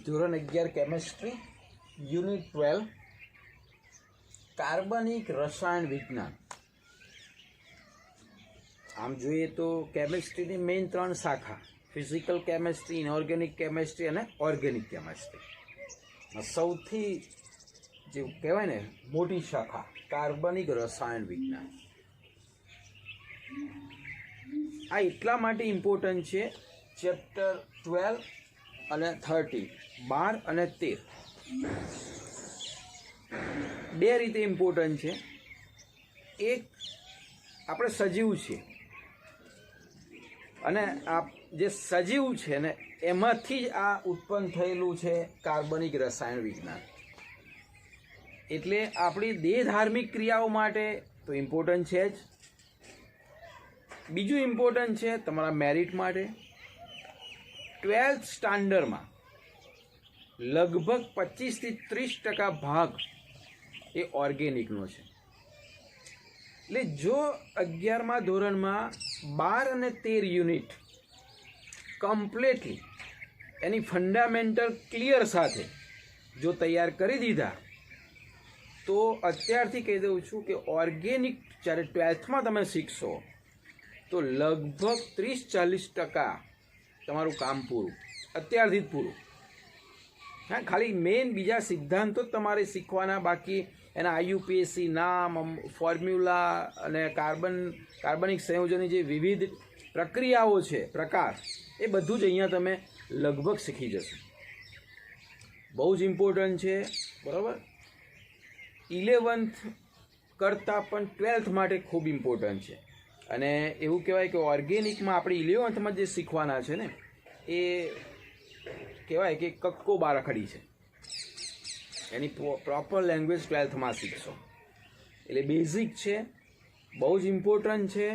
ધોરણ 11 chemistry unit 12 કાર્બનિક રસાયણ વિજ્ઞાન. આમ જોઈએ તો કેમેસ્ટ્રીની મેઇન 3 શાખા: ફિઝિકલ કેમેસ્ટ્રી, ઇનઓર્ગેનિક કેમેસ્ટ્રી અને ઓર્ગેનિક કેમેસ્ટ્રી. સૌથી જે કહેવાય ને મોટી શાખા કાર્બનિક રસાયણ વિજ્ઞાન. આ એટલા માટે ઇમ્પોર્ટન્ટ છે, ચેપ્ટર 12 અને 13, 12 અને 13 બે રીતે ઇમ્પોર્ટન્ટ છે. એક, આપણે સજીવ છીએ અને આ જે સજીવ છે ને એમાંથી જ આ ઉત્પન્ન થયેલું છે કાર્બનિક રસાયણ વિજ્ઞાન. એટલે આપણી દેહ ધાર્મિક ક્રિયાઓ માટે તો ઇમ્પોર્ટન્ટ છે જ. બીજું ઇમ્પોર્ટન્ટ છે તમારા મેરિટ માટે. 12th સ્ટાન્ડર્ડમાં લગભગ 25 થી 30% ભાગ એ ઓર્ગેનિકનો છે. એટલે જો 11મા ધોરણમાં 12 અને 13 યુનિટ કમ્પ્લીટલી એની ફંડામેન્ટલ ક્લિયર સાથે જો તૈયાર કરી દીધા તો અત્યારથી કહી દઉં છું કે ઓર્ગેનિક જ્યારે 12થમાં તમે શીખશો તો લગભગ 30-40% તમારું કામ પૂરું, અત્યારથી જ પૂરું. હા, ખાલી મેઇન બીજા સિદ્ધાંતો જ તમારે શીખવાના, બાકી એના આઈયુપીએસસી નામ, ફોર્મ્યુલા અને કાર્બનિક સંયોજનની જે વિવિધ પ્રક્રિયાઓ છે, પ્રકાર, એ બધું જ અહીંયા તમે લગભગ શીખી જશો. બહુ જ ઇમ્પોર્ટન્ટ છે, બરાબર. 11th કરતાં પણ 12th માટે ખૂબ ઇમ્પોર્ટન્ટ છે. અને એવું કહેવાય કે ઓર્ગેનિકમાં આપણે 11thમાં જે શીખવાના છે ને એ કહેવાય કે કક્કો બારાખડી છે. એની પ્રોપર લેંગ્વેજ 12thમાં શીખશો. એટલે બેઝિક છે, બહુ જ ઇમ્પોર્ટન્ટ છે.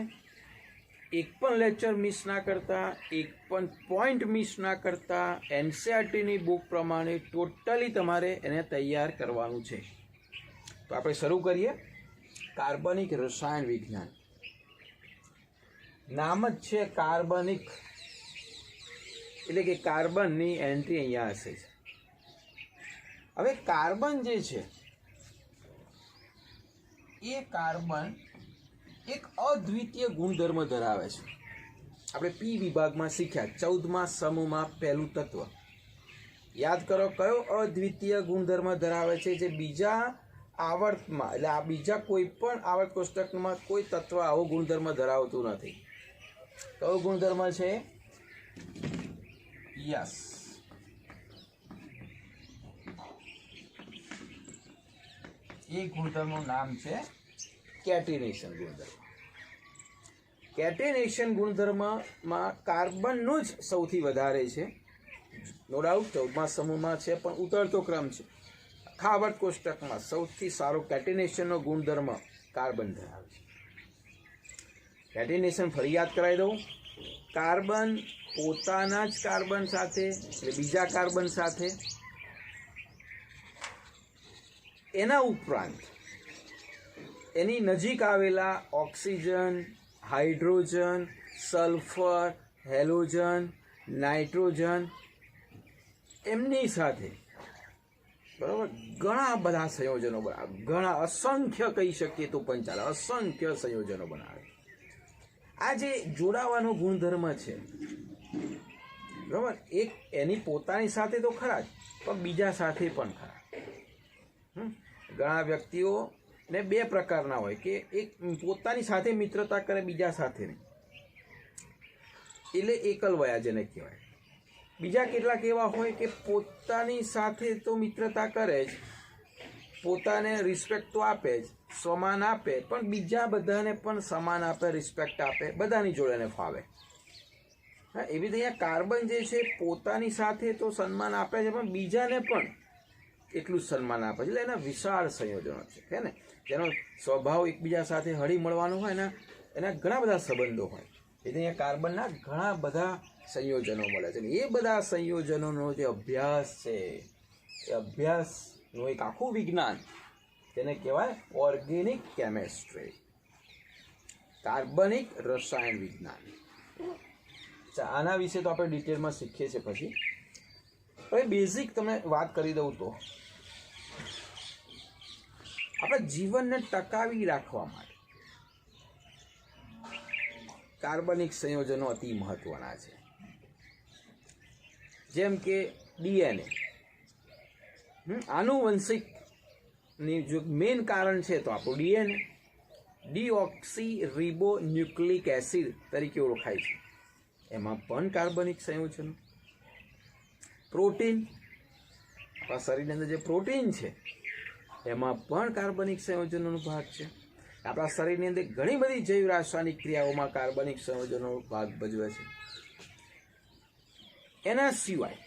એક પણ લેક્ચર મિસ ના કરતા, એક પણ પોઈન્ટ મિસ ના કરતા, એનસીઈઆરટીની બુક પ્રમાણે ટોટલી તમારે એને તૈયાર કરવાનું છે. તો આપણે શરૂ કરીએ. કાર્બનિક રસાયણ વિજ્ઞાન. નામ જ છે કાર્બનિક, એટલે કે કાર્બનની એન્ટ્રી અહીંયા હશે. હવે કાર્બન જે છે એ કાર્બન એક અદ્વિતીય ગુણધર્મ ધરાવે છે. આપણે પી વિભાગમાં શીખ્યા, 14મા સમૂહમાં પહેલું તત્વ. યાદ કરો કયો અદ્વિતીય ગુણધર્મ ધરાવે છે, જે બીજા આવર્તમાં, એટલે આ બીજા કોઈ પણ આવર્ત કોષ્ટકમાં કોઈ તત્વ આવો ગુણધર્મ ધરાવતું નથી. કયો ગુણધર્મ છે? યસ, એ ગુણધર્મનું નામ છે કેટિનેશન ગુણધર્મ. કેટિનેશન ગુણધર્મમાં કાર્બનનું જ સૌથી વધારે છે, નો ડાઉટ. 14મા સમૂહમાં છે, પણ ઉતરતો ક્રમ છે. આખા આવર્ત કોષ્ટકમાં સૌથી સારો કેટિનેશનનો ગુણધર્મ કાર્બન ધરાવે છે. કેટિનેશન ફરી યાદ કરાવી દઉં. કાર્બન પોતાના જ કાર્બન સાથે, એટલે બીજા કાર્બન સાથે, એના ઉપરાંત એની નજીક આવેલા oxygen, hydrogen, sulphur, halogen, nitrogen, એમની સાથે, બરાબર, ઘણા બધા સંયોજનો બનાવે. ઘણા, અસંખ્ય કહી શકીએ તો પણ ચાલે, અસંખ્ય સંયોજનો બનાવે. આ જે જોડાવાનો ગુણધર્મ છે, બરાબર, એક એની પોતાની સાથે તો ખરા જ, પણ બીજા સાથે પણ ખરા. ઘણા વ્યક્તિઓને બે પ્રકારના હોય કે એક પોતાની સાથે મિત્રતા કરે, બીજા સાથે નહીં, એટલે એકલવયા જેને કહેવાય. બીજા કેટલાક એવા હોય કે પોતાની સાથે તો મિત્રતા કરે જ, પોતાને રિસ્પેક્ટ તો આપે જ, સમાન આપે, પણ બીજા બધાને પણ સમાન આપે, રિસ્પેક્ટ આપે, બધાની જોડેને ફાવે. હા, એવી રીતે અહીંયા કાર્બન જે છે પોતાની સાથે તો સન્માન આપે છે, પણ બીજાને પણ એટલું જ સન્માન આપે છે. એટલે એના વિશાળ સંયોજનો છે, કે ને, જેનો સ્વભાવ એકબીજા સાથે હળી મળવાનો હોય ને, એના ઘણા બધા સંબંધો હોય. એટલે અહીંયા કાર્બનના ઘણા બધા સંયોજનો મળે છે. એ બધા સંયોજનોનો જે અભ્યાસ છે, એ અભ્યાસનું એક આખું વિજ્ઞાન, તેને કહેવાય ઓર્ગેનિક કેમેસ્ટ્રી, કાર્બનિક રસાયણ વિજ્ઞાન. આના વિશે તો આપણે ડિટેલમાં શીખીએ છીએ પછી. હવે બેઝિક તમે વાત કરી દઉં તો આપણા જીવનને ટકાવી રાખવા માટે કાર્બનિક સંયોજનો અતિ મહત્વના છે. જેમ કે ડીએનએ, આનુવંશિકની જો મેઇન કારણ છે તો આપણું ડીએનએ ડીઓક્સી રિબો ન્યુક્લિક એસિડ તરીકે ઓળખાય છે. એમાં પણ કાર્બનિક સંયોજનો. પ્રોટીન, આપણા શરીરની અંદર જે પ્રોટીન છે એમાં પણ કાર્બનિક સંયોજનોનો ભાગ છે. આપણા શરીરની અંદર ઘણી બધી જૈવ રાસાયણિક ક્રિયાઓમાં કાર્બનિક સંયોજનો ભાગ ભજવે છે. એના સિવાય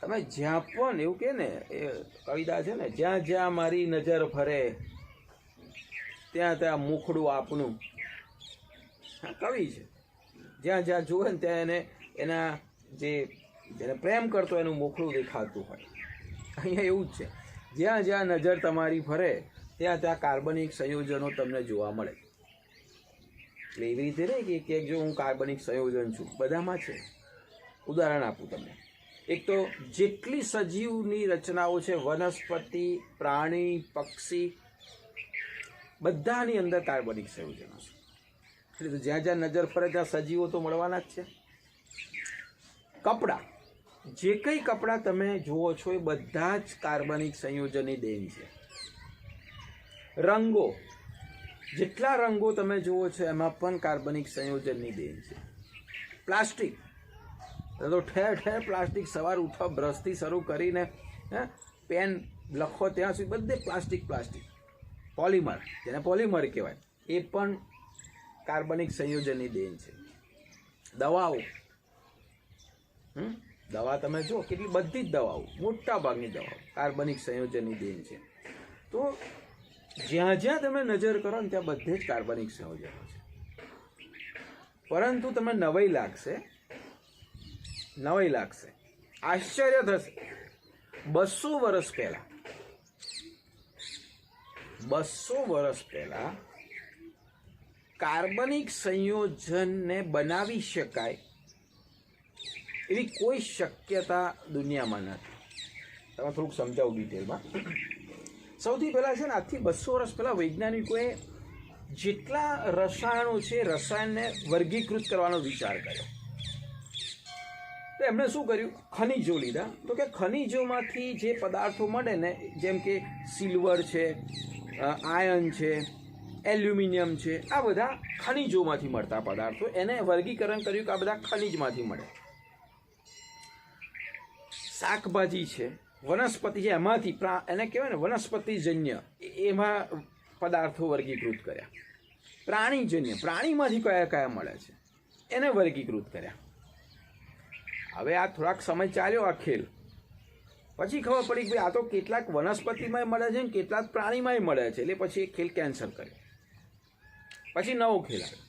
તમે જ્યાં પણ એવું કહે ને, એ કવિતા છે ને, જ્યાં જ્યાં મારી નજર ફરે ત્યાં ત્યાં મુખડું આપનું. કવિ છે, જ્યાં જ્યાં જુએ ને ત્યાં એના જેને પ્રેમ કરતો એનું મુખડું દેખાતું હોય. અહીંયા એવું જ છે, જ્યાં જ્યાં નજર તમારી ફરે ત્યાં ત્યાં કાર્બનિક સંયોજનો તમને જોવા મળે. એટલે એવી રીતે નહીં કે જો હું કાર્બનિક સંયોજન છું, બધામાં છે. ઉદાહરણ આપું તમને. એક તો જેટલી સજીવની રચનાઓ છે, વનસ્પતિ, પ્રાણી, પક્ષી, બધાની અંદર કાર્બનિક સંયોજનો છે. એટલે જ્યાં જ્યાં નજર ફરે ત્યાં સજીવો તો મળવાના જ છે. કપડાં, જે કંઈ કપડાં તમે જુઓ છો એ બધા જ કાર્બનિક સંયોજનની દેન છે. રંગો, જેટલા રંગો તમે જુઓ છો એમાં પણ કાર્બનિક સંયોજનની દેન છે. પ્લાસ્ટિક, તો ઠેર ઠેર પ્લાસ્ટિક, સવાર ઉઠો બ્રશથી શરૂ કરીને પેન લખો ત્યાં સુધી બધે પ્લાસ્ટિક. પોલિમર, જેને પોલિમર કહેવાય, એ પણ કાર્બનિક સંયોજનની દેન છે. દવાઓ, દવા તમે જો કેટલી બધી જ દવાઓ, મોટા ભાગની દવાઓ કાર્બનિક સંયોજનની દેન છે. તો જ્યાં જ્યાં તમે નજર કરો ને ત્યાં બધે જ કાર્બનિક સંયોજનો છે. પરંતુ તમે નવાઈ લાગશે, આશ્ચર્ય થશે. 200 વર્ષ પહેલા કાર્બનિક સંયોજનને બનાવી શકાય એવી કોઈ શક્યતા દુનિયામાં નથી. તમે થોડુંક સમજાવું ડિટેલમાં. સૌથી પહેલાં છે ને, આજથી 200 વર્ષ પહેલાં વૈજ્ઞાનિકોએ જેટલા રસાયણો છે, રસાયણને વર્ગીકૃત કરવાનો વિચાર કર્યો. તો એમણે શું કર્યું, ખનિજો લીધા. તો કે ખનિજોમાંથી જે પદાર્થો મળે ને, જેમ કે સિલ્વર છે, આયર્ન છે, એલ્યુમિનિયમ છે, આ બધા ખનિજોમાંથી મળતા પદાર્થો, એને વર્ગીકરણ કર્યું કે આ બધા ખનિજમાંથી મળે. શાકભાજી છે, વનસ્પતિ છે, એમાંથી એને કહેવાય ને વનસ્પતિજન્ય, એમાં પદાર્થો વર્ગીકૃત કર્યા. પ્રાણીજન્ય, પ્રાણીમાંથી કયા કયા મળે છે એને વર્ગીકૃત કર્યા. હવે આ થોડાક સમય ચાલ્યો આ ખેલ, પછી ખબર પડી કે આ તો કેટલાક વનસ્પતિમાંય મળે છે ને કેટલાક પ્રાણીમાંય મળે છે. એટલે પછી એ ખેલ કેન્સલ કર્યો. પછી નવો ખેલ આવ્યો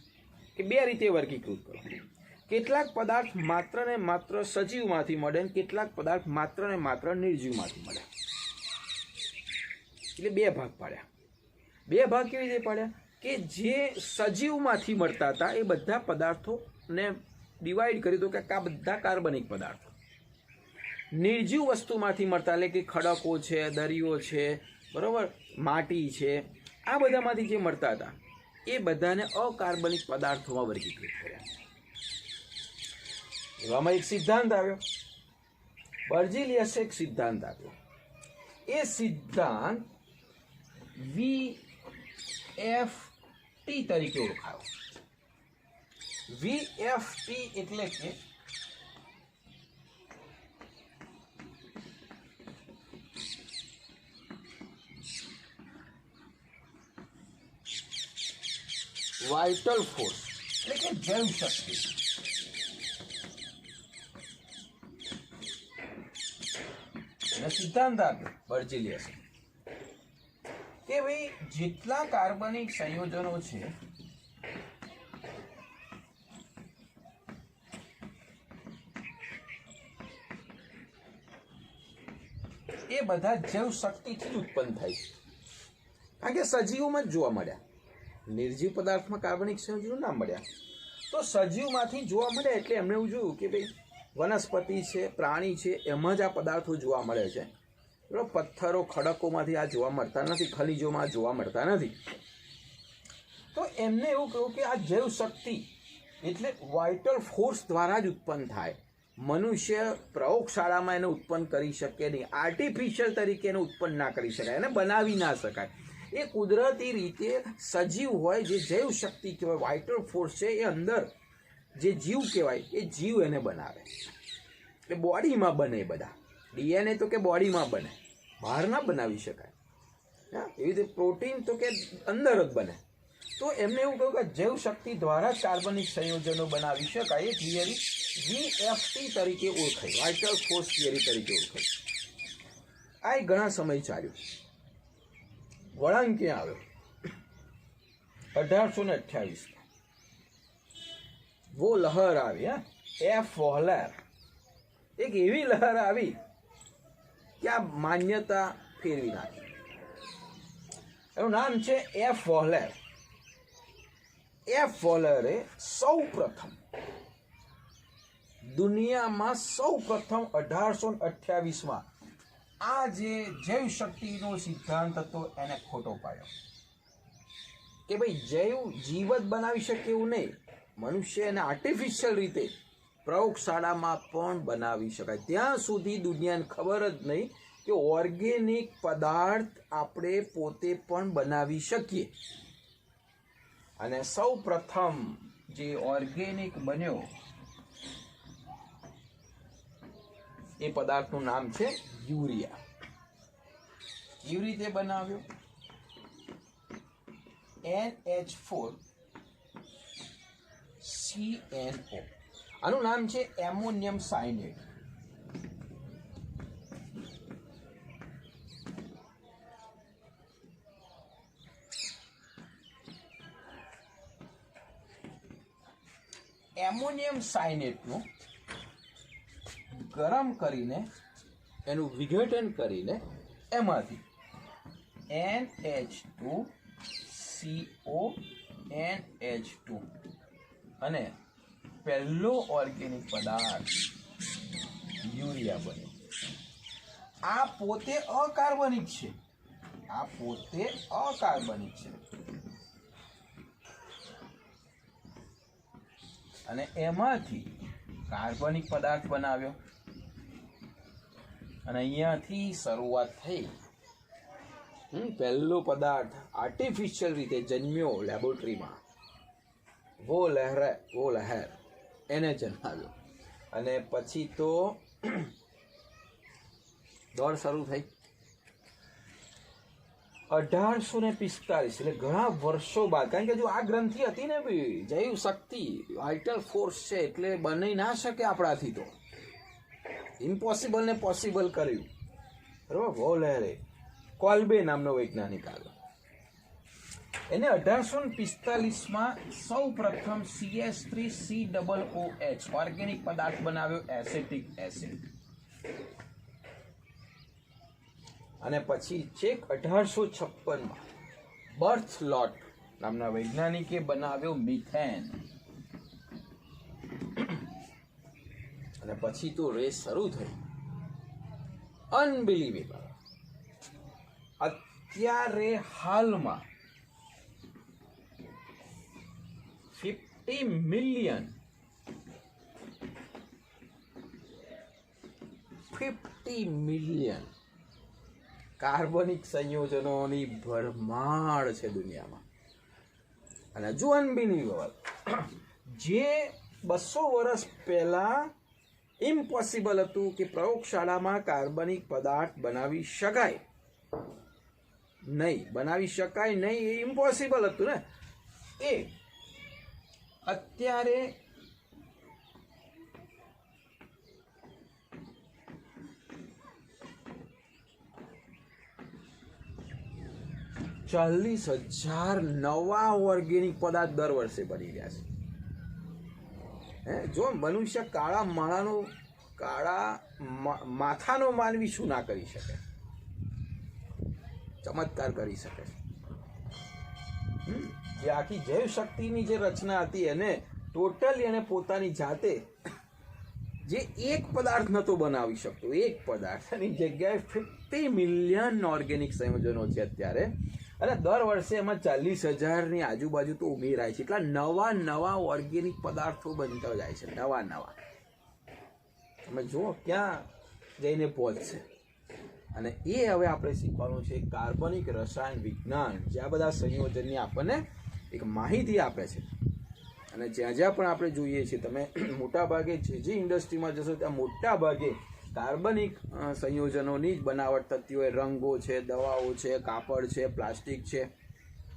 કે 2 રીતે વર્ગીકૃત કરો. કેટલાક પદાર્થ માત્ર ને માત્ર સજીવમાંથી મળે ને કેટલાક પદાર્થ માત્ર ને માત્ર નિર્જીવમાંથી મળે. એટલે 2 ભાગ પાડ્યા. 2 ભાગ કેવી રીતે પાડ્યા કે જે સજીવમાંથી મળતા હતા એ બધા પદાર્થોને ડિવાઈડ કરી દો કે આ બધા કાર્બનિક પદાર્થો. નિર્જીવ વસ્તુમાંથી મળતા, એટલે કે ખડકો છે, દરિયો છે, બરાબર, માટી છે, આ બધામાંથી જે મળતા હતા એ બધાને અકાર્બનિક પદાર્થોમાં વર્ગીકૃત કર્યા. એવામાં એક સિદ્ધાંત આવ્યો, બર્જિલિયસે એક સિદ્ધાંત આપ્યો. એ સિદ્ધાંત VFT તરીકે ઓળખાયો. VFT એટલે કે વાઇટલ ફોર્સ, એટલે કે જૈવ શક્તિ. એને સિદ્ધાંત આપ્યો બર્જિલિયસે કે ભાઈ જેટલા કાર્બનિક સંયોજનો છે એ બધા જૈવ શક્તિથી જ ઉત્પન્ન થાય છે. કારણ કે સજીવોમાં જ જોવા મળ્યા, નિર્જીવ પદાર્થમાં કાર્બનિક સંયોજનો ના મળ્યા. તો સજીવમાંથી જોવા મળ્યા એટલે એમણે એવું જોયું કે ભાઈ વનસ્પતિ છે, પ્રાણી છે, એમાં જ આ પદાર્થો જોવા મળે છે. બરાબર, પથ્થરો ખડકોમાંથી આ જોવા મળતા નથી, ખનિજોમાં જોવા મળતા નથી. તો એમને એવું કહ્યું કે આ જૈવ શક્તિ એટલે વાઇટલ ફોર્સ દ્વારા જ ઉત્પન્ન થાય. મનુષ્ય પ્રયોગશાળામાં એને ઉત્પન્ન કરી શકે નહીં, આર્ટિફિશિયલ તરીકે એને ઉત્પન્ન ના કરી શકાય, એને બનાવી ના શકાય. એ કુદરતી રીતે સજીવ હોય, જે જૈવ શક્તિ કહેવાય, વાઇટલ ફોર્સ છે, એ અંદર જે જીવ કહેવાય એ જીવ એને બનાવે. એટલે બોડીમાં બને બધા. ડીએનએ તો કે બોડીમાં બને, બહાર ના બનાવી શકાય. હા, એવી રીતે પ્રોટીન તો કે અંદર જ બને. તો એમને એવું કહ્યું કે જૈવ શક્તિ દ્વારા કાર્બનિક સંયોજનો બનાવી શકાય. એ થિયરી VFT તરીકે ઓળખાય, વાઇટલ ફોર્સ થિયરી તરીકે ઓળખાય. આ ઘણા સમય ચાલ્યું. વળાંક ક્યાં આવ્યો? 1828 વો લહેર આવી. એફ વોહલર, એક એવી લહેર આવી કે આ માન્યતા ફેરવી નાખી. એનું નામ છે એફ વોહલર. એફ વોહલરે દુનિયામાં સૌ પ્રથમ 1828માં આ જે જૈવ શક્તિનો સિદ્ધાંત હતો એને ખોટો પાડ્યો કે ભાઈ જૈવ જીવ જ બનાવી શકે એવું નહીં, મનુષ્ય એને આર્ટિફિશિયલ રીતે પ્રયોગશાળામાં પણ બનાવી શકાય. ત્યાં સુધી દુનિયાને ખબર જ નહીં કે ઓર્ગેનિક પદાર્થ આપણે પોતે પણ બનાવી શકીએ. અને સૌ પ્રથમ જે ઓર્ગેનિક બન્યો એ પદાર્થનું નામ છે યુરિયા. કેવી રીતે બનાવ્યો? NH4CNO. આનું નામ છે એમોનિયમ સાયનેટ. એમોનિયમ સાયનેટનું ગરમ કરીને એનું વિઘટન કરીને એમાંથી NH2CO NH2 અને પહેલો ઓર્ગેનિક પદાર્થ યુરિયા બન્યો. આ પોતે અકાર્બનિક છે, અને એમાંથી કાર્બનિક પદાર્થ બનાવ્યો. અને અહીંયાથી શરૂઆત થઈ. પહેલો પદાર્થ આર્ટિફિશિયલ રીતે જન્મ્યો લેબોરેટરીમાં, વો લહેર એને જન્માવ્યો. અને પછી તો દોડ શરૂ થઈ. 1845 એટલે ઘણા વર્ષો બાદ, કારણ કે જો આ ગ્રંથિ હતી ને ભાઈ, જૈવ શક્તિ વાઇટલ ફોર્સ છે, એટલે બની ના શકે આપણાથી. તો ઇમ્પોસિબલ ને પોસિબલ કર્યું. બરાબર, વોલહેરે, કોલ્બે નામનો વૈજ્ઞાનિક આવ્યો. એને 1845માં સૌ પ્રથમ CS3COOH ઓર્ગેનિક પદાર્થ બનાવ્યો, એસેટિક એસિડ. અને પછી છેક 1856માં બર્થલોટ નામના વૈજ્ઞાનિકે બનાવ્યો મિથેન. અને પછી તો રેસ શરૂ થઈ. અનબિલીવેબલ. અત્યારે હાલમાં 50 મિલિયન કાર્બનિક સંયોજનોની ભરમાર છે દુનિયામાં. અને જો અનબિલીવેબલ, જે 200 વર્ષ પહેલા ઇમ્પોસિબલ હતું કે પ્રયોગશાળામાં કાર્બનિક પદાર્થ બનાવી શકાય નહીં, એ ઇમ્પોસિબલ હતું ને, એ અત્યારે ચાલીસ 40,000 નવા ઓર્ગેનિક પદાર્થ દર વર્ષે બની રહ્યા છે. જો મનુષ્ય કાળા માથાનો માનવી શું ના કરી શકે, ચમત્કાર કરી શકે છે. જે આખી જૈવ શક્તિની જે રચના હતી એને ટોટલી એને પોતાની જાતે જે એક પદાર્થ નહોતો બનાવી શકતો, એક પદાર્થની જગ્યાએ 50 મિલિયન ઓર્ગેનિક સંયોજનો છે અત્યારે, અને દર વર્ષે એમાં 40,000ની આજુબાજુ તો ઉમેરાય છે. એટલા નવા ઓર્ગેનિક પદાર્થો બનતા જાય છે, નવા. તમે જુઓ ક્યાં જઈને પહોંચશે. અને એ હવે આપણે શીખવાનું છે કાર્બનિક રસાયણ વિજ્ઞાન, જે આ બધા સંયોજનની આપણને એક માહિતી આપે છે. અને જ્યાં પણ આપણે જોઈએ છીએ, તમે મોટાભાગે જે ઇન્ડસ્ટ્રીમાં જશો ત્યાં મોટાભાગે કાર્બનિક સંયોજનોની જ બનાવટ થતી હોય. રંગો છે, દવાઓ છે, કાપડ છે, પ્લાસ્ટિક છે,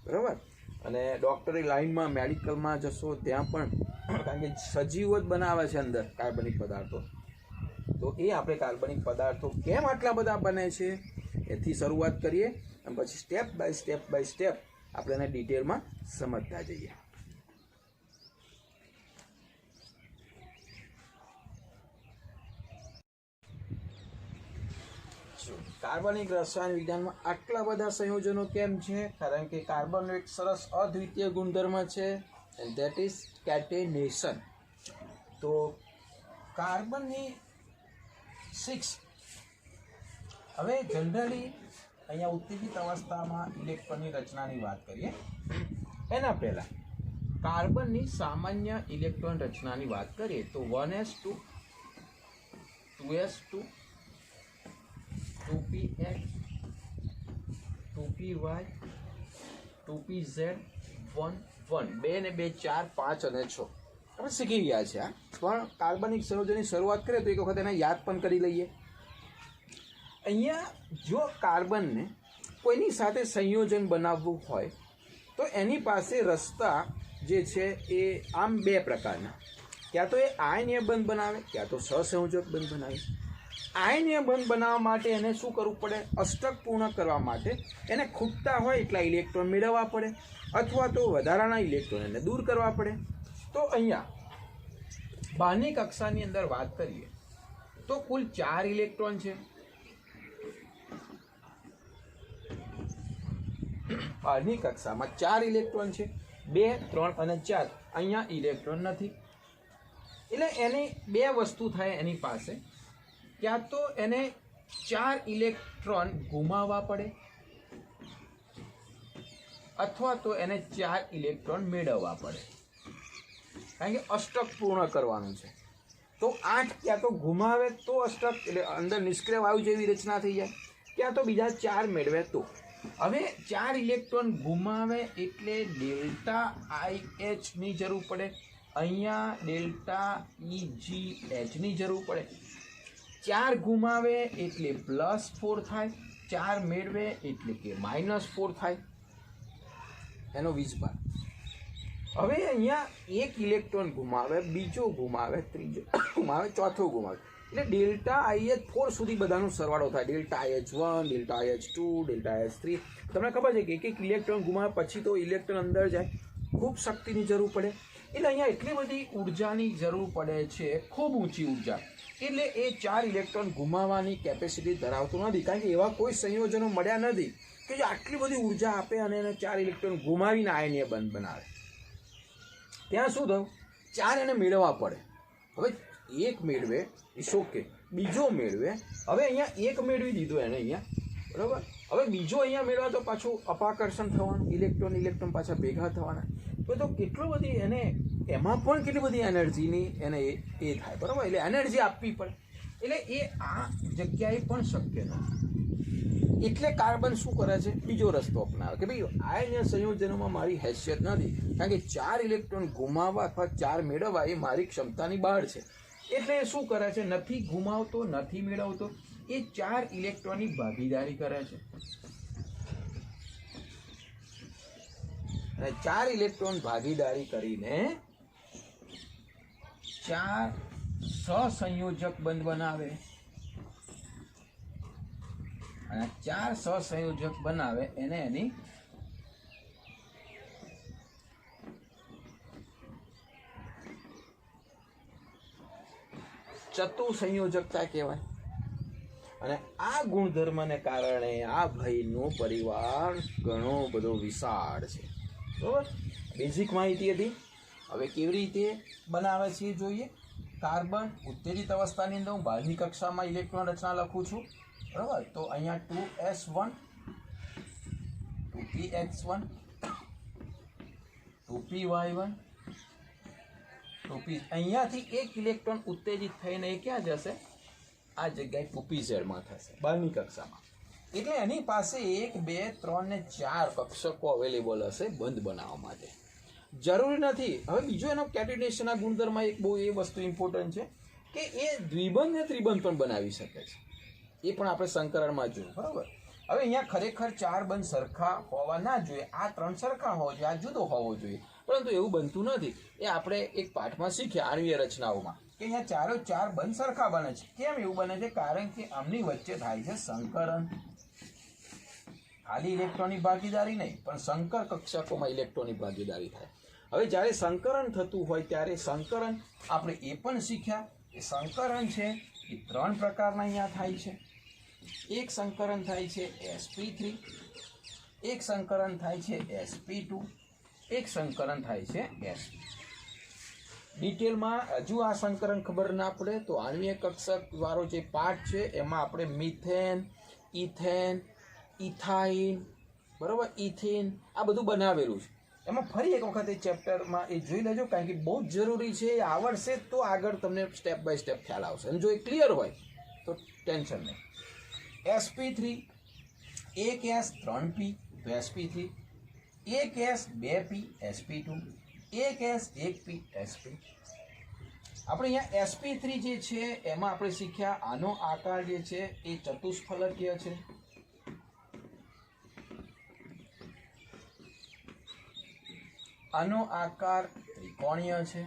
બરાબર. અને ડૉક્ટરી લાઇનમાં, મેડિકલમાં જશો ત્યાં પણ, કારણ કે સજીવો જ બનાવે છે અંદર કાર્બનિક પદાર્થો. તો એ આપણે કાર્બનિક પદાર્થો કેમ આટલા બધા બને છે એથી શરૂઆત કરીએ, અને પછી સ્ટેપ બાય સ્ટેપ આપણે એને ડિટેલમાં સમજતા જઈએ. કાર્બનિક રસાયણ વિજ્ઞાનમાં આટલા બધા સંયોજનો કેમ છે? કારણ કે કાર્બનનો એક સરસ અદ્વિતીય ગુણધર્મ છે, એન્ડ ધેટ ઇઝ કેટેનેશન. તો કાર્બનની 6, હવે જનરલી અહીંયા ઉત્તેજિત અવસ્થામાં ઇલેક્ટ્રોનની રચનાની વાત કરીએ એના પહેલાં કાર્બનની સામાન્ય ઇલેક્ટ્રોન રચનાની વાત કરીએ તો 1s2, 2s2, 2px, 2py, 2pz, 1, 1, 2 ને 2 4, 5 અને 6 આપણે શીખી ગયા છે. પણ કાર્બનિક સંયોજનની શરૂઆત કરીએ તો એક વખત એને યાદ પણ કરી લઈએ. અહીંયા જો કાર્બનને કોઈની સાથે સંયોજન બનાવવું હોય તો એની પાસે રસ્તા જે છે એ આમ 2 પ્રકારના, ક્યાં તો એ આયનીય બંધ બનાવે, ક્યાં તો સહસંયોજક બંધ બનાવે. આયનીય બંધ બનાવવા માટે એને શું કરવું પડે? અષ્ટક પૂર્ણ કરવા માટે એને ખૂટતા હોય એટલા ઇલેક્ટ્રોન મેળવવા પડે, અથવા તો વધારાના ઇલેક્ટ્રોન એને દૂર કરવા પડે. તો અહીંયા બહારની કક્ષાની અંદર વાત કરીએ તો કુલ 4 ઇલેક્ટ્રોન છે. બહારની કક્ષામાં 4 ઇલેક્ટ્રોન છે, 2, 3 અને 4. અહીંયા ઇલેક્ટ્રોન નથી. એટલે એની 2 વસ્તુ થાય એની પાસે, ક્યાં તો એને 4 ઇલેક્ટ્રોન ગુમાવવા પડે, અથવા તો એને 4 ઇલેક્ટ્રોન મેળવવા પડે, કારણ કે અષ્ટક પૂર્ણ કરવાનું છે. તો 8 ક્યાં તો ગુમાવે તો અષ્ટક, એટલે અંદર નિષ્ક્રિય વાયુ જેવી રચના થઈ જાય, ક્યાં તો બીજા 4 મેળવે તો. હવે 4 ઇલેક્ટ્રોન ગુમાવે એટલે ડેલ્ટા IH ની જરૂર પડે, અહીંયા ડેલ્ટા EGH ની જરૂર પડે. 4 ગુમાવે એટલે +4 થાય, 4 મેળવે એટલે કે -4 થાય, એનો વીજભાર. હવે અહીંયા 1 ઇલેક્ટ્રોન ગુમાવે, બીજો ગુમાવે, ત્રીજો ગુમાવે, ચોથો ગુમાવે, એટલે ડેલ્ટા IH4 સુધી બધાનો સરવાળો થાય. Delta IH1, delta IH2, delta IH3. તમને ખબર છે કે એક ઇલેક્ટ્રોન ગુમાવે પછી તો ઇલેક્ટ્રોન અંદર જાય, ખૂબ શક્તિની જરૂર પડે. એટલે અહીંયા એટલી બધી ઉર્જાની જરૂર પડે છે, ખૂબ ઊંચી ઉર્જા. એટલે એ 4 ઇલેક્ટ્રોન ગુમાવવાની કેપેસિટી ધરાવતું નથી, કારણ કે એવા કોઈ સંયોજનો મળ્યા નથી કે જે આટલી બધી ઉર્જા આપે અને એને 4 ઇલેક્ટ્રોન ગુમાવીને આયનીય બંધ બનાવે. ત્યાં શું થયું? 4 એને મેળવવા પડે. હવે 1 મેળવે, ઇટ્સ ઓકે, બીજો મેળવે. હવે અહીંયા 1 મેળવી દીધો એને અહીંયા, બરાબર. હવે બીજો અહીંયા મેળવા તો પાછું અપાકર્ષણ થવાનું, ઇલેક્ટ્રોન પાછા ભેગા થવાના. તો કેટલો બધી એને એમાં પણ કેટલી બધી એનર્જીની એને એ થાય, બરાબર. એટલે એનર્જી આપવી પડે. એટલે એ આ જગ્યાએ પણ શક્ય નથી. એટલે કાર્બન શું કરે છે? બીજો રસ્તો અપનાવે કે ભાઈ આયનીય સંયોજનોમાં મારી હેસિયત નથી, કારણ કે 4 ઇલેક્ટ્રોન ગુમાવવા અથવા 4 મેળવવા એ મારી ક્ષમતાની બહાર છે. એટલે એ શું કરે છે? નથી ગુમાવતો, નથી મેળવતો, એ 4 ઇલેક્ટ્રોનની ભાગીદારી કરે છે. અને 4 ઇલેક્ટ્રોન ભાગીદારી કરીને 4 સહસંયોજક બંધ બનાવે, અને 4 સહસંયોજક બનાવે એને એની ચતુસંયોજકતા કહેવાય. અને આ ગુણધર્મને કારણે આ ભાઈનો પરિવાર ઘણો બધો વિશાળ છે, બરાબર. બેઝિક માહિતી હતી. હવે કેવી રીતે બનાવે છે એ જોઈએ. કાર્બન ઉત્તેજિત અવસ્થાની અંદર હું બહારની કક્ષામાં ઇલેક્ટ્રોન રચના લખું છું, બરાબર. તો અહીંયા 2s1 2px1 2py1 2p, અહીંયાથી એક ઇલેક્ટ્રોન ઉત્તેજિત થઈને એ ક્યાં જશે? આ જગ્યાએ 2pz થશે બહારની કક્ષામાં. એટલે એની પાસે 1 2 3 ને 4 કક્ષકો અવેલેબલ હશે બંધ બનાવવા માટે. જરૂરી નથી. હવે બીજો એનો કેટેનેશનના ગુણધર્મ એક બહુ એ વસ્તુ ઇમ્પોર્ટન્ટ છે કે એ દ્વિબંધ ને ત્રિબંધ પણ બનાવી શકે છે. એ પણ આપણે સંકરણમાં જોયું, બરાબર. હવે અહીંયા ખરેખર 4 બંધ સરખા હોવા ના જોઈએ. આ 3 સરખા હોવો જોઈએ, આ જુદો હોવો જોઈએ, પરંતુ એવું બનતું નથી. એ આપણે એક પાઠમાં શીખ્યા આણ્વીય રચનાઓમાં કે અહીંયા 4 બંધ સરખા બને છે. કેમ એવું બને છે? કારણ કે આમની વચ્ચે થાય છે સંકરણ. ખાલી ઇલેક્ટ્રોનની ભાગીદારી નહીં, પણ સંકર કક્ષકોમાં ઇલેક્ટ્રોનની ભાગીદારી થાય. હવે જ્યારે સંકરણ થતું હોય ત્યારે સંકરણ આપણે એ પણ શીખ્યા કે સંકરણ છે એ 3 પ્રકારના અહીંયા થાય છે. એક સંકરણ થાય છે sp3, એક સંકરણ થાય છે sp2, એક સંકરણ થાય છે sp. ડિટેલમાં હજુ આ સંકરણ ખબર ના પડે તો આણ્વીય કક્ષક વાળો જે પાર્ટ છે એમાં આપણે મિથેન, ઇથેન, ઇથાઇન, બરાબર, ઇથિન આ બધું બનાવેલું છે. એમાં ફરી એક વખત એ ચેપ્ટરમાં એ જોઈ લેજો, કારણ કે બહુ જ જરૂરી છે. એ આવડશે તો આગળ તમને સ્ટેપ બાય સ્ટેપ ખ્યાલ આવશે. અને જો એ ક્લિયર હોય તો ટેન્શન નહીં. sp3 1s 3p તો sp3, 1s 2p sp2, 1s 1p sp. આપણે અહીંયા sp3 જે છે એમાં આપણે શીખ્યા આનો આકાર જે છે એ ચતુષ્ફલકીય છે. આનો આકાર ત્રિકોણીય છે,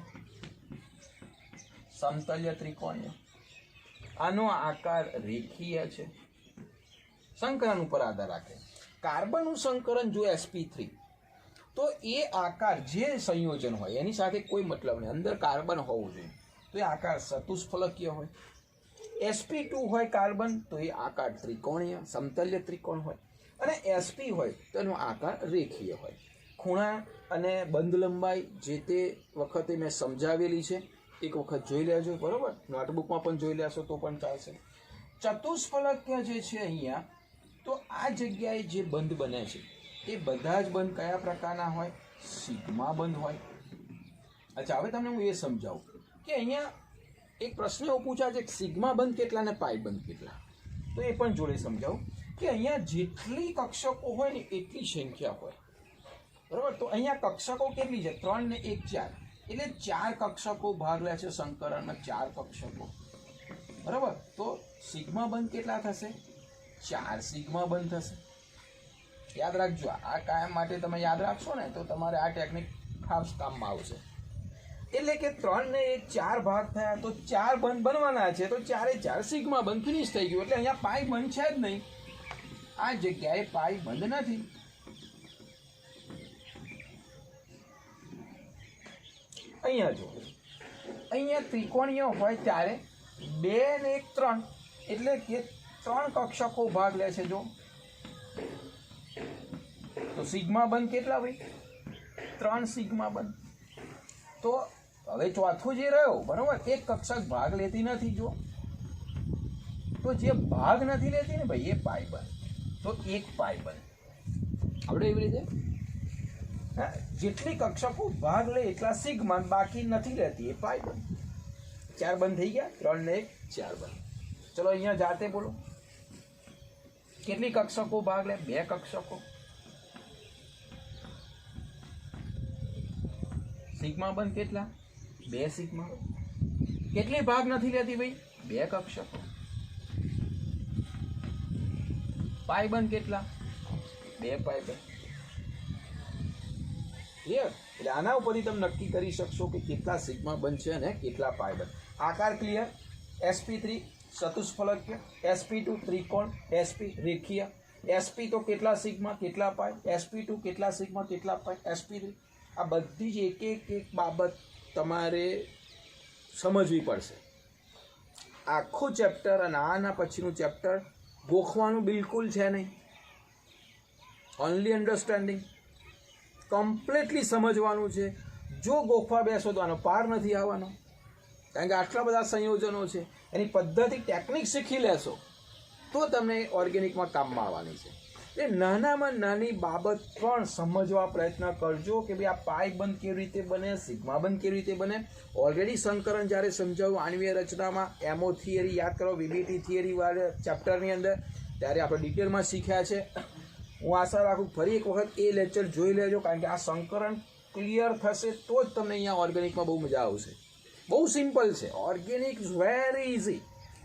સમતલ્ય ત્રિકોણીય. આનો આકાર રેખીય છે. સંકરણ ઉપર આધાર રાખે. કાર્બનનું સંકરણ જો sp3 તો એ આકાર જે સંયોજન હોય એની સાથે કોઈ મતલબ નહીં. અંદર કાર્બન હોવું જોઈએ તો એ આકાર ચતુષ્ફલકીય હોય. sp2 હોય કાર્બન તો એ આકાર ત્રિકોણીય સમતલ્ય ત્રિકોણ હોય. અને sp હોય તો એનો આકાર રેખીય હોય. ખૂણા અને બંધ લંબાઈ જે તે વખતે મેં સમજાવેલી છે, એક વખત જોઈ લેજો, બરાબર. નોટબુકમાં પણ જોઈ લેશો તો પણ ચાલશે. ચતુષ્ફલકીય જે છે અહીંયા, તો આ જગ્યાએ જે બંધ બને છે એ બધા જ બંધ કયા પ્રકારના હોય? સિગ્મા બંધ હોય. અચ્છા, હવે તમને હું એ સમજાવું કે અહીંયા એક પ્રશ્ન એવો પૂછાય છે સિગ્મા બંધ કેટલા ને પાઈ બંધ કેટલા. તો એ પણ જોડે સમજાવું કે અહીંયા જેટલી કક્ષકો હોય ને એટલી સંખ્યા હોય, બરાબર. તો અહીંયા કક્ષકો કેટલી છે? 3 ને 1 4, એટલે 4 કક્ષકો ભાગ લે છે સંકરણમાં. 4 કક્ષકો, બરાબર. તો સિગ્મા બંધ કેટલા થશે? 4 સિગ્મા બંધ થશે. યાદ રાખજો, આ કાયમ માટે તમે યાદ રાખશો ને તો તમારે આ ટેકનિક ખાસ કામમાં આવશે. એટલે કે 3 ને 1 4 ભાગ થયા તો 4 બંધ બનવાના છે. તો 4 એ 4 સિગ્મા બંધ ફિનિશ થઈ ગયું. એટલે અહીંયા પાઈ બંધ છે જ નહીં. આ જગ્યાએ પાઈ બંધ નથી. અહીંયા જો, અહીંયા ત્રિકોણીય હોય ત્યારે 2 ને 1 3, એટલે કે 3 કક્ષકો ભાગ લે છે. જો તો સિગ્મા બંધ કેટલા ભાઈ? 3 સિગ્મા બંધ. તો હવે ચોથું જે રહ્યો, બરાબર, એક કક્ષક ભાગ લેતી નથી. જો તો જે ભાગ નથી લેતી ને ભાઈ એ પાઈ બંધ. તો 1 પાઈ બંધ. આપણે એવી રીતે જેટલી કક્ષકો ભાગ લે એટલા સિગ્મા, બાકી નથી લેતી એ પાઈ બંધ. 4 બંધ થઈ ગયા. 3 ને 1 4 બંધ. ચલો અહીંયા જાતે બોલો કેટલી કક્ષકો ભાગ લે? 2 કક્ષકો. સિગ્મા બંધ કેટલા? 2 સિગ્મા. કેટલી ભાગ નથી લેતી ભાઈ? 2 કક્ષકો. પાઈ બંધ કેટલા? 2 પાઈ બંધ. ક્લિયર? એટલે આના ઉપરથી તમે નક્કી કરી શકશો કે કેટલા સિગ્મા બંધ છે અને કેટલા પાઈ બંધ. આકાર ક્લિયર. sp3 ચતુષ્ફલકીય, sp2 ત્રિકોણ, sp રેખીય, sp તો કેટલા સિગ્મા કેટલા પાઈ, sp2 કેટલા સિગ્મા કેટલા પાઈ, sp3. આ બધી જ એક બાબત તમારે સમજવી પડશે. આખું ચેપ્ટર અને આના પછીનું ચેપ્ટર ગોખવાનું બિલકુલ છે નહીં. Only understanding. કમ્પ્લીટલી સમજવાનું છે. જો ગોખવા બેસો તો આનો પાર નથી આવવાનો. કારણ કે આટલા બધા સંયોજનો છે. એની પદ્ધતિ ટેકનિક શીખી લેશો તો તમને ઓર્ગેનિકમાં કામમાં આવવાની છે. એ નાનામાં નાની બાબત પણ સમજવા પ્રયત્ન કરજો કે ભાઈ આ પાઈ બંધ કેવી રીતે બને, સિગ્મા બંધ કેવી રીતે બને. ઓલરેડી શંકરન જ્યારે સમજાવ્યું આણ્વીય રચનામાં એમઓ થિયરી યાદ કરો, વીબીટી થિયરી વાળા ચેપ્ટરની અંદર, ત્યારે આપણે ડિટેલમાં શીખ્યા છે. હું આશા રાખું ફરી એક વખત એ લેક્ચર જોઈ લેજો, કારણ કે આ સંકરણ ક્લિયર થશે તો જ તમને અહીંયા ઓર્ગેનિકમાં બહુ મજા આવશે. બહુ સિમ્પલ છે. Organic very easy.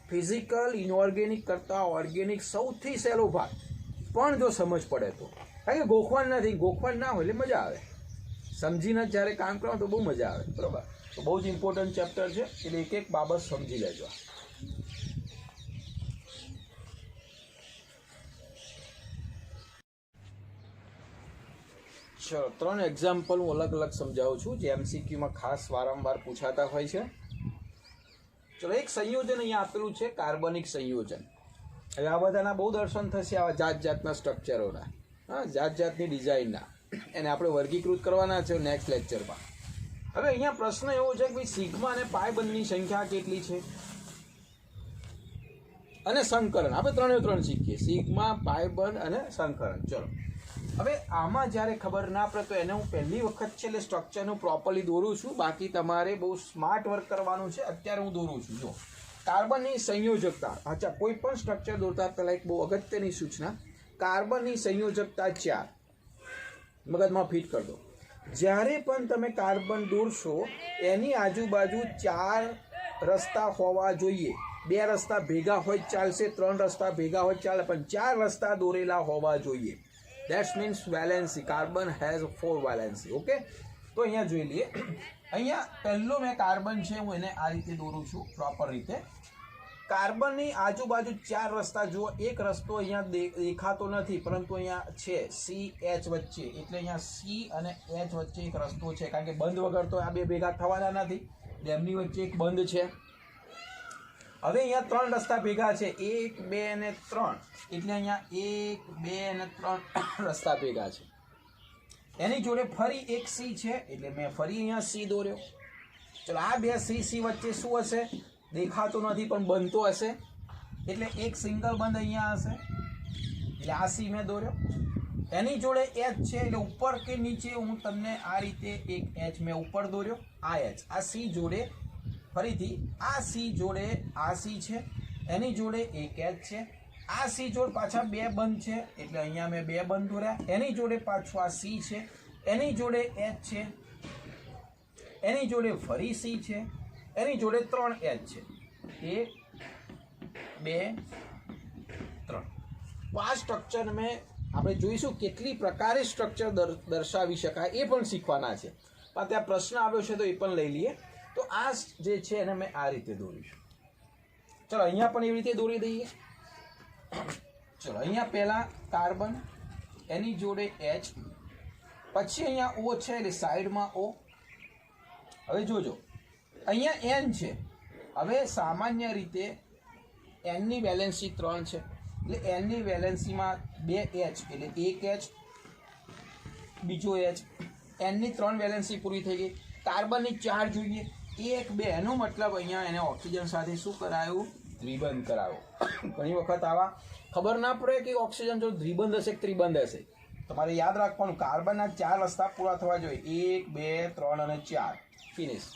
Physical inorganic કરતાં ઓર્ગેનિક સૌથી સહેલો ભાગ, પણ જો સમજ પડે તો. કારણ કે ગોખવાન નથી, ગોખવાન ના હોય એટલે મજા આવે. સમજીને જ્યારે કામ કરો તો બહુ મજા આવે. બરાબર? તો બહુ જ ઇમ્પોર્ટન્ટ ચેપ્ટર છે, એટલે એક એક બાબત સમજી લેજો. ચલો 3 એક્ઝામ્પલ હું અલગ અલગ સમજાવું છું, જે એમસીક્યુમાં ખાસ વારંવાર પૂછાતા હોય છે. ચલો, એક સંયોજન અહીંયા આપેલું છે, કાર્બનિક સંયોજન. હવે આ બધાના બહુ દર્શન થશે, આવા જાત જાતના સ્ટ્રક્ચરોના, જાત જાતની ડિઝાઇનના. એને આપણે વર્ગીકૃત કરવાના છે નેક્સ્ટ લેક્ચરમાં. હવે અહીંયા પ્રશ્ન એવો છે કે ભાઈ સિગ્મા અને પાઈ બંધની સંખ્યા કેટલી છે, અને સંકરણ. આપણે 3 શીખીએ, સિગ્મા, પાઈ બંધ અને સંકરણ. ચલો, હવે આમાં જ્યારે ખબર ના પડે તો એને હું પહેલી વખત છે એટલે સ્ટ્રક્ચરનું પ્રોપરલી દોરું છું. બાકી તમારે બહુ સ્માર્ટ વર્ક કરવાનું છે. અત્યારે હું દોરું છું. જો કાર્બનની સંયોજકતા, અચ્છા, કોઈ પણ સ્ટ્રક્ચર દોરતા પહેલાં એક બહુ અગત્યની સૂચના, કાર્બનની સંયોજકતા 4 મગજમાં ફિટ કરી દો. જ્યારે પણ તમે કાર્બન દોરશો એની આજુબાજુ 4 રસ્તા હોવા જોઈએ. 2 રસ્તા ભેગા હોય ચાલશે, 3 રસ્તા ભેગા હોય ચાલે, પણ 4 રસ્તા દોરેલા હોવા જોઈએ. That means valency. Carbon has 4 valency. Okay? તો અહીંયા જોઈ લઈએ. અહીંયા પહેલો મેં કાર્બન છે, હું એને આ રીતે દોરું છું પ્રોપર રીતે. કાર્બનની આજુબાજુ 4 રસ્તા જુઓ. એક રસ્તો અહીંયા દેખાતો નથી, પરંતુ અહીંયા છે સી એચ વચ્ચે, એટલે અહીંયા સી અને એચ વચ્ચે એક રસ્તો છે. કારણ કે બંધ વગર તો આ બે ભેગા થવાના નથી, એમની વચ્ચે એક બંધ છે. હવે અહીંયા 3 રસ્તા ભેગા છે, 1, 2 અને 3, એટલે અહીંયા 1, 2 અને 3 રસ્તા ભેગા છે. એની જોડે ફરી એક સી છે, એટલે મેં ફરી અહીંયા સી દોર્યો. ચલો, આ બે સી વચ્ચે શું હશે? દેખાતો નથી પણ બનતો હશે, એટલે એક સિંગલ બંધ અહીંયા હશે, એટલે આ સી મેં દોર્યો. એની જોડે એચ છે, એટલે ઉપર કે નીચે હું તમને આ રીતે એક એચ મેં ઉપર દોર્યો. આ એચ આ સી જોડે, ફરીથી આ સી જોડે આ સી છે, એની જોડે એક એચ છે. આ સી જોડે પાછા 2 બંધ છે, એટલે અહીંયા મેં 2 બંધ દોર્યા. એની જોડે પાછું આ સી છે, એની જોડે એચ છે, એની જોડે ફરી સી છે, એની જોડે 3 એચ છે. 1, 2, 3. તો આ સ્ટ્રક્ચર મેં આપણે જોઈશું કેટલી પ્રકારે સ્ટ્રક્ચર દર્શાવી શકાય એ પણ શીખવાના છે. પણ ત્યાં પ્રશ્ન આવ્યો છે તો એ પણ લઈ લઈએ. તો આ જે છે એને મેં આ રીતે દોરીશું. ચલો, અહીંયા પણ એવી રીતે દોરી દઈએ. ચલો, અહીંયા પહેલા કાર્બન, એની જોડે એચ, પછી અહીંયા ઓ છે એટલે સાઈડમાં ઓ. હવે જોજો, અહીંયા એન છે. હવે સામાન્ય રીતે એનની વેલેન્સી 3 છે, એટલે એનની વેલેન્સીમાં 2 એચ, એટલે 1 એચ, બીજો એચ. એનની 3 વેલેન્સી પૂરી થઈ ગઈ. કાર્બનની 4 જોઈએ, 1, 2. એનો મતલબ અહીંયા એને ઓક્સિજન સાથે શું કરાયું? દ્વિબંધ કરાવ્યો. ઘણી વખત આવા ખબર ના પડે કે ઓક્સિજન જો દ્વિબંધ હશે કે ત્રિબંધ હશે. તમારે યાદ રાખવાનું, કાર્બનના 4 રસ્તા પૂરા થવા જોઈએ, 1, 2, 3 અને 4. ફિનિશ.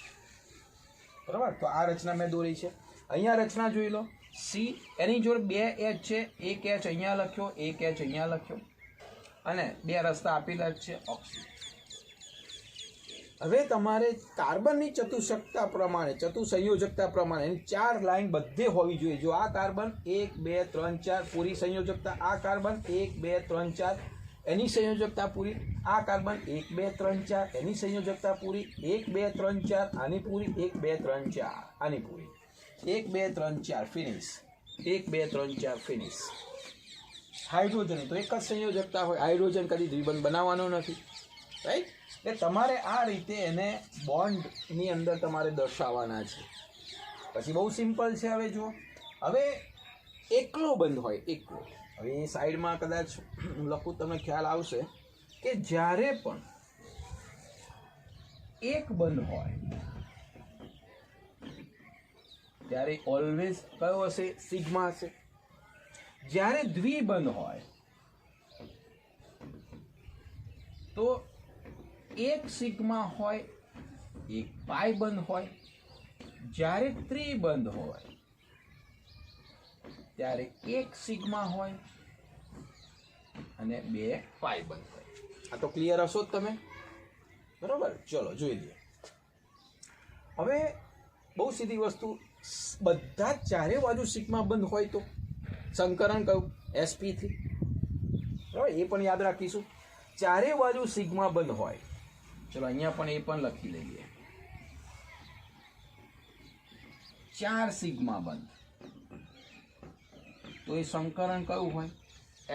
બરાબર? તો આ રચના મેં દોરી છે. અહીંયા રચના જોઈ લો. સી, એની જોડે 2 એચ છે, 1 એચ અહીંયા લખ્યો, 1 એચ અહીંયા લખ્યો, અને 2 રસ્તા આપેલા છે ઓક્સિજન. હવે તમારે કાર્બનની ચતુસંયોજકતા પ્રમાણે એની 4 લાઈન બધે હોવી જોઈએ. જો આ કાર્બન 1, 2, 3, 4 પૂરી સંયોજકતા, આ કાર્બન 1, 2, 3, 4 એની સંયોજકતા પૂરી, આ કાર્બન 1, 2, 3, 4 એની સંયોજકતા પૂરી, 1, 2, 3, 4 આની પૂરી, 1, 2, 3, 4 આની પૂરી, 1, 2, 3, 4 ફિનિશ, 1, 2, 3, 4 ફિનિશ. હાઇડ્રોજન તો એક જ સંયોજકતા હોય, હાઇડ્રોજન કદી દ્વિબંધ બનાવવાનો નથી, રાઈટ? એટલે તમારે આ રીતે એને બોન્ડની અંદર તમારે દર્શાવવાના છે. પછી બહુ સિમ્પલ છે. હવે જુઓ, હવે એકલો બંધ હોય, એકલો. હવે એ સાઈડમાં કદાચ હું લખું, તમને ખ્યાલ આવશે કે જ્યારે પણ એક બંધ હોય ત્યારે ઓલવેઝ કયો હશે? સિગ્મા હશે. જ્યારે દ્વિબંધ હોય તો એક સિગ્મા હોય, એક પાઈ બંધ હોય. જ્યારે ત્રિબંધ હોય ત્યારે એક સિગ્મા હોય અને બે પાઈ બંધ હોય. આ તો ક્લિયર હશો જ તમે, બરોબર? ચલો જોઈ લઈએ. હવે બહુ સીધી વસ્તુ, બધા ચારે બાજુ સિગ્મા બંધ હોય તો સંકરણ કયું? sp3. બરાબર, એ પણ યાદ રાખીશું. ચારે બાજુ સિગ્મા બંધ હોય, ચલો અહીંયા પણ એ પણ લખી લઈએ. 4 સિગ્મા બંધ તો એ સંકરણ કયું હોય?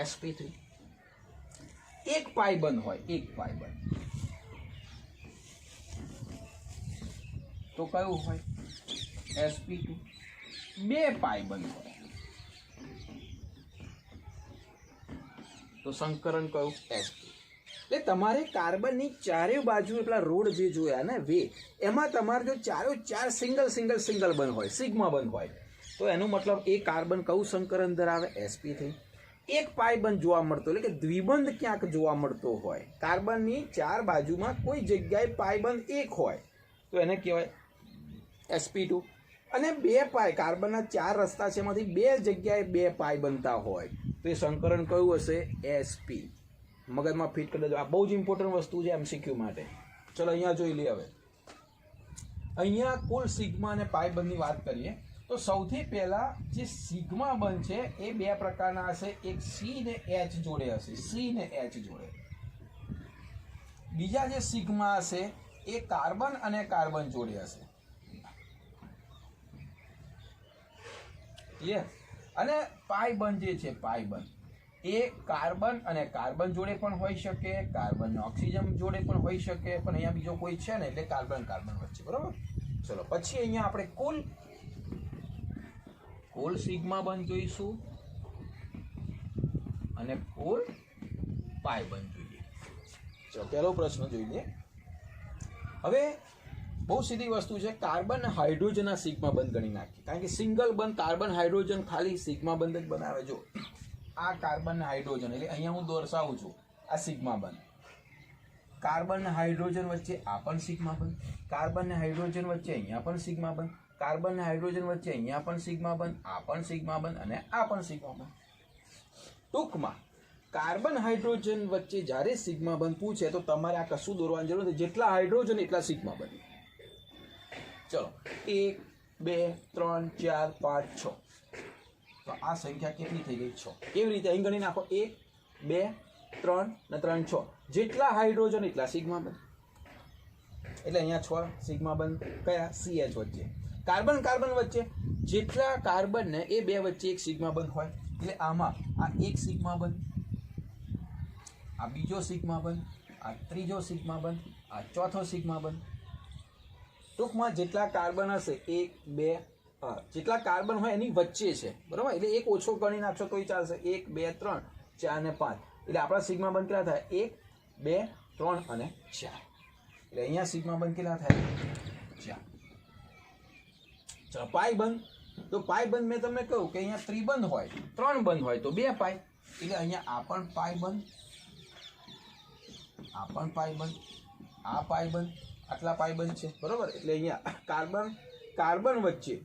sp3. એક પાઈ બંધ હોય, એક પાઈ બંધ તો કયું હોય? sp2. બે પાઈ બંધ હોય તો સંકરણ કયું? sp. એટલે તમારે કાર્બનની ચારે બાજુ પેલા રોડ જે જોયા ને વે, એમાં તમારે જો ચારો ચાર સિંગલ સિંગલ સિંગલ બંધ હોય, સિગ્મા બંધ હોય, તો એનો મતલબ એ કાર્બન કયું સંકરણ ધરાવે? sp3. એક પાઈ બંધ જોવા મળતો એટલે કે દ્વિબંધ ક્યાંક જોવા મળતો હોય, કાર્બનની ચાર બાજુમાં કોઈ જગ્યાએ પાઈ બંધ એક હોય તો એને કહેવાય sp2. અને બે પાઈ, કાર્બનના 4 રસ્તા છે એમાંથી બે જગ્યાએ બે પાઈ બનતા હોય તો એ સંકરણ કયું હશે? sp. મગજમાં ફિટ કરી દેજો, આ બહુ જ ઇમ્પોર્ટન્ટ વસ્તુ છે MCQ માટે. ચલો અહીંયા જોઈ લઈએ. હવે અહીંયા કુલ સિગ્મા અને પાઈ બંધની વાત કરીએ તો સૌથી પહેલા જે સિગ્મા બંધ છે એ બે પ્રકારના હશે. એક સી ને એચ જોડે હશે, સી ને એચ જોડે. બીજા જે સિગ્મા હશે એ કાર્બન અને કાર્બન જોડે હશે. અને પાઈ બંધ જે છે, પાઈ બંધ એ કાર્બન અને કાર્બન જોડે પણ હોઈ શકે, કાર્બન ઓક્સિજન જોડે પણ હોઈ શકે, પણ અહીંયા બીજો કોઈ છે ને એટલે કાર્બન કાર્બન વચ્ચે. બરોબર? ચલો પછી અહીંયા આપણે કુલ સિગ્મા બંધ જોઈશું અને કુલ પાઈ બંધ જોઈએ. ચલો પહેલો પ્રશ્ન જોઈ લઈએ. હવે બહુ સીધી વસ્તુ છે, કાર્બન હાઇડ્રોજનના સિગ્મા બંધ ગણી નાખીએ, કારણ કે સિંગલ બંધ કાર્બન હાઇડ્રોજન ખાલી સિગ્મા બંધ જ બનાવે. જો આ કાર્બન હાઇડ્રોજન એટલે અહીંયા હું દર્શાવું છું આ સિગ્મા બંધ. કાર્બન હાઇડ્રોજન વચ્ચે આ પણ સિગ્મા બંધ, કાર્બન હાઇડ્રોજન વચ્ચે અહીંયા પણ સિગ્મા બંધ, કાર્બન હાઇડ્રોજન વચ્ચે અહીંયા પણ સિગ્મા બંધ, આ પણ સિગ્મા બંધ અને આ પણ સિગ્મા બંધ. ટૂંકમાં કાર્બન હાઇડ્રોજન વચ્ચે જ્યારે સિગ્મા બંધ પૂછે તો તમારે આ કશું દોરવાની જરૂર નથી, જેટલા હાઇડ્રોજન એટલા સિગ્મા બંધ. ચલો 1 2 3 4 5 6, તો આ સંખ્યા કેટલી થઈ ગઈ? 6. કેવી રીતે? અહીં ગણી નાખો. 1 2 3 ને 3 6, જેટલા હાઇડ્રોજન એટલા સિગ્મા બંધ. એટલે અહીંયા 6 સિગ્મા બંધ કયા? CH વચ્ચે. કાર્બન કાર્બન વચ્ચે જેટલા કાર્બન ને એ બે વચ્ચે એક સિગ્મા બંધ હોય, એટલે આમાં આ એક સિગ્મા બંધ, આ બીજો સિગ્મા બંધ, આ ત્રીજો સિગ્મા બંધ, આ ચોથો સિગ્મા બંધ. ટૂંકમાં જેટલા કાર્બન હશે 1 2 જેટલા કાર્બન હોય એની વચ્ચે છે. બરાબર? એટલે એક ઓછો ગણી નાખશો તોય ચાલશે. 1 2 3 4 ને 5, એટલે આપણા સિગ્મા બંધ કેટલા થાય? 1 2 3 અને 4. એટલે અહીંયા સિગ્મા બંધ કેટલા થાય? 4. ચલો પાઈ બંધ, તો પાઈ બંધ મેં તમને કહ્યું કે અહીંયા ત્રિબંધ હોય, 3 બંધ હોય તો 2 પાઈ, એટલે અહીંયા આ પણ પાઈ બંધ, આ પણ પાઈ બંધ, આ પાઈ બંધ, આટલા પાઈ બંધ છે. બરોબર? એટલે અહીંયા કાર્બન કાર્બન વચ્ચે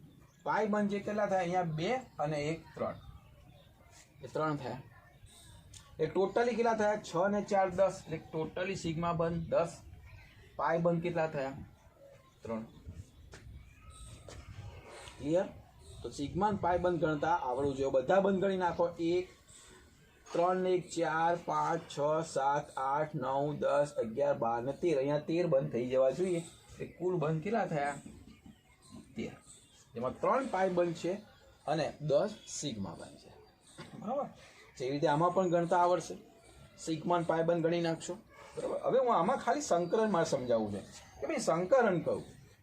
પાઈ બંધ જે કેટલા થાય? અહીંયા 2 અને 1 3, એ 3 થયા. એ ટોટલી કેટલા થયા? 6 ને 4 10, એટલે ટોટલી સિગ્મા બંધ 10. પાઈ બંધ કેટલા થયા? 3. ક્લિયર? તો સિગ્મા પાઈ બંધ ગણતા આવડવું જોઈએ. બધા બંધ ગણી નાખો. 1 3 ને 1 4 5 6 7 8 9 10 11 12 ને 13. અહીંયા 13 બંધ થઈ જવા જોઈએ. એ કુલ બંધ કેટલા થયા? 13. જેમાં 3 પાઈ બંધ છે અને 10 સિગ્મા બંધ છે. બરાબર? જેવી રીતે આમાં પણ ગણતા આવડશે. સિગ્મા પાઈ બંધ ગણી નાખશો. બરાબર? હવે હું આમાં ખાલી સંકરણ મારે સમજાવવું છે કે ભાઈ સંકરણ કહું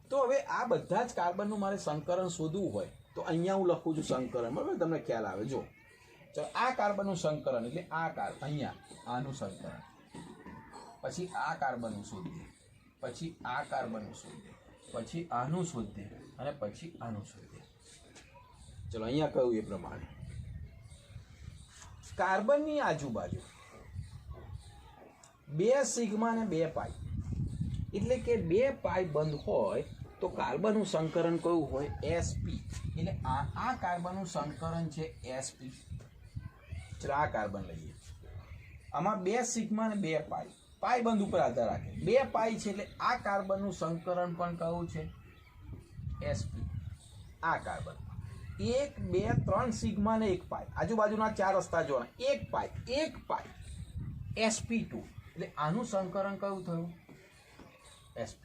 તો હવે આ બધા જ કાર્બનનું મારે સંકરણ શોધવું હોય તો અહીંયા હું લખું છું સંકરણ. બરાબર? તમને ખ્યાલ આવે. જો ચલો આ કાર્બનનું સંકરણ એટલે આ કાર્બન, અહીંયા આનું સંકરણ, પછી આ કાર્બનનું શોધીએ, પછી આ કાર્બનનું શોધીએ, પછી આનું શોધીએ અને પછી આનું શોધીએ. ચલો અહીંયા કહ્યું એ પ્રમાણે કાર્બનની આજુબાજુ 2 સિગ્મા અને 2 પાઈ, એટલે કે 2 પાઈ બંધ હોય તો કાર્બનનું સંકરણ કયું હોય? sp. એટલે આ કાર્બનનું સંકરણ છે sp. ચલો આ કાર્બન લઈએ, આમાં 2 સિગ્મા અને 2 પાઈ, પાઈ બંધ ઉપર આધાર રાખે, 2 પાઈ છે એટલે આ કાર્બનનું સંકરણ પણ કયું છે? sp. આ કાર્બન 1 2 3 સિગ્મા ને 1 પાઈ, આજુબાજુના 4 રસ્તા જોવાના, 1 પાઈ sp2, એટલે આનું સંકરણ કયું થયું? sp.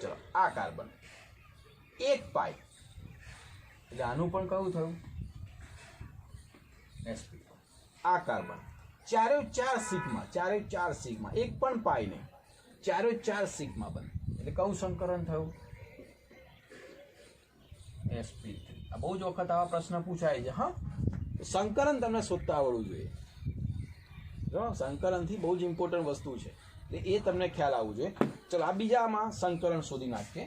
ચલો આ કાર્બન 1 પાઈ, એટલે આનું પણ કયું થયું? sp. આ કાર્બન 4 સિગ્મા, 4 સિગ્મા, એક પણ પાઈ નહીં, 4 સિગ્મા બને, એટલે કયું સંકરણ થયું? sp3. આ બહુ જ વખત આવા પ્રશ્ન પૂછાય છે. હા, સંકરણ તમને શોધતા આવડવું જોઈએ. જો સંકરણથી બહુ જ ઇમ્પોર્ટન્ટ વસ્તુ છે, એટલે એ તમને ખ્યાલ આવવું જોઈએ. ચલો આ બીજામાં સંકરણ શોધી નાખીએ.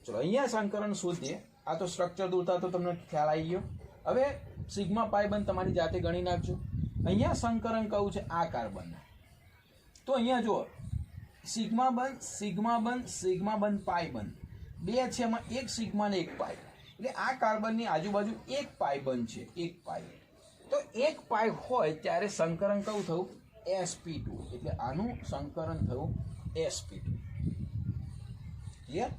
ચલો અહીંયા સંકરણ શોધીએ. આ તો સ્ટ્રક્ચર દોરતા તો તમને ખ્યાલ આવી ગયો. હવે સિગ્મા પાઈ બંધ તમારી જાતે ગણી નાખજો. અહીંયા સંકરણ કયું છે? આ કાર્બન. તો અહીંયા જુઓ, સિગ્મા બંધ પાઈ બંધ 2 છે, એમાં 1 સિગ્મા ને 1 પાઈ, એટલે આ કાર્બનની આજુબાજુ 1 પાઈ બંધ છે, 1 પાઈ. તો 1 પાઈ હોય ત્યારે સંકરણ કયું થયું? sp2. એટલે આનું સંકરણ થયું sp2. ક્લિયર?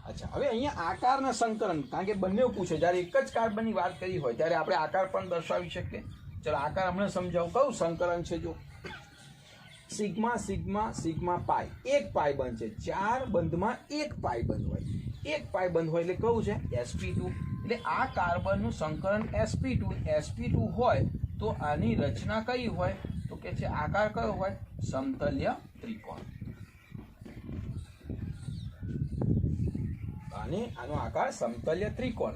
અચ્છા, હવે અહીંયા આકારના સંકરણ, કારણ કે બંને પૂછે, જ્યારે એક જ કાર્બનની વાત કરી હોય ત્યારે આપણે આકાર પણ દર્શાવી શકીએ. ચલો આકાર હમણાં સમજાવું. કયું સંકરણ છે? જો સિગ્મા પાઈ, 1 પાઈ બંધ છે, 4 બંધમાં 1 પાઈ બંધ હોય, 1 પાઈ બંધ હોય એટલે કયું છે? sp2. એટલે આ કાર્બનનું સંકરણ sp2 હોય તો આની રચના કઈ હોય? તો કે છે આકાર કયો હોય? સમતલ્ય ત્રિકોણ. અને આનો આકાર સમતલ્ય ત્રિકોણ.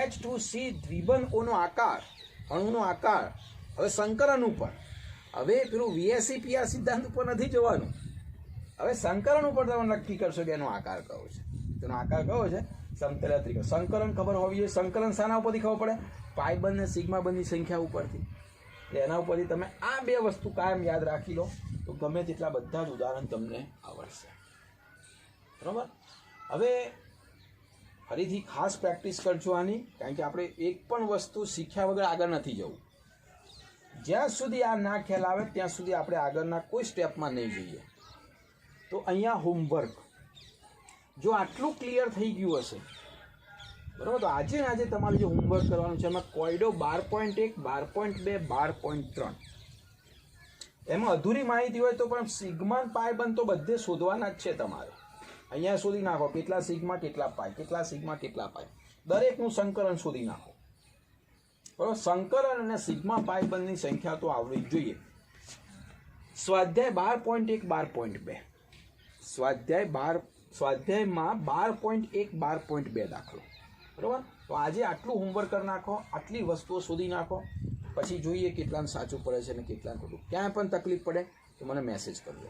H2C દ્વિબંધ નો આકાર, અણુનો આકાર. હવે સંકરણ ઉપર, હવે પેલું VSEPR સિદ્ધાંત ઉપર નથી જવાનું, હવે સંકરણ ઉપર તમે નક્કી કરશો કે એનો આકાર કયો છે. તેનો આકાર કયો છે? સમતલ્ય ત્રિકોણ. સંકરણ ખબર હોવી જોઈએ. સંકલન શાના ઉપરથી ખબર પડે? પાઈ બંધ ને સિગ્મા બંધની સંખ્યા ઉપરથી. એના ઉપરથી તમે આ 2 વસ્તુ કાયમ યાદ રાખી લો તો ગમે તેટલા બધા જ ઉદાહરણ તમને આવડશે. બરાબર? હવે ફરીથી ખાસ પ્રેક્ટિસ કરજો આની, કારણ કે આપણે એક પણ વસ્તુ શીખ્યા વગર આગળ નથી જવું. જ્યાં સુધી આ ના ખ્યાલ આવે ત્યાં સુધી આપણે આગળના કોઈ સ્ટેપમાં નહીં જઈએ. તો અહીંયા હોમવર્ક, જો આટલું ક્લિયર થઈ ગયું હશે, બરાબર, તો આજે ને આજે તમારે જે હોમવર્ક કરવાનું છે એમાં કોયડો 12.1, 12.2, 12.3, એમાં અધૂરી માહિતી હોય તો પણ સિગ્મા પાઈ બંધ તો બધે શોધવાના જ છે તમારે. અહીંયા શોધી નાખો કેટલા સિગ્મા કેટલા પાઈ, કેટલા સિગ્મા કેટલા પાઈ, દરેકનું સંકલન શોધી નાખો. બરાબર? સંકલન અને સિગ્મા પાઈ બંધની સંખ્યા તો આવડવી જ જોઈએ. સ્વાધ્યાય 12.1, 12.2, સ્વાધ્યાયમાં 12.1, 12.2 દાખલો. બરાબર? તો આજે આટલું હોમવર્ક કરી નાખો, આટલી વસ્તુઓ શોધી નાખો, પછી જોઈએ કેટલાને સાચું પડે છે અને કેટલાને ખોટું. ક્યાંય પણ તકલીફ પડે તો મને મેસેજ કરજો.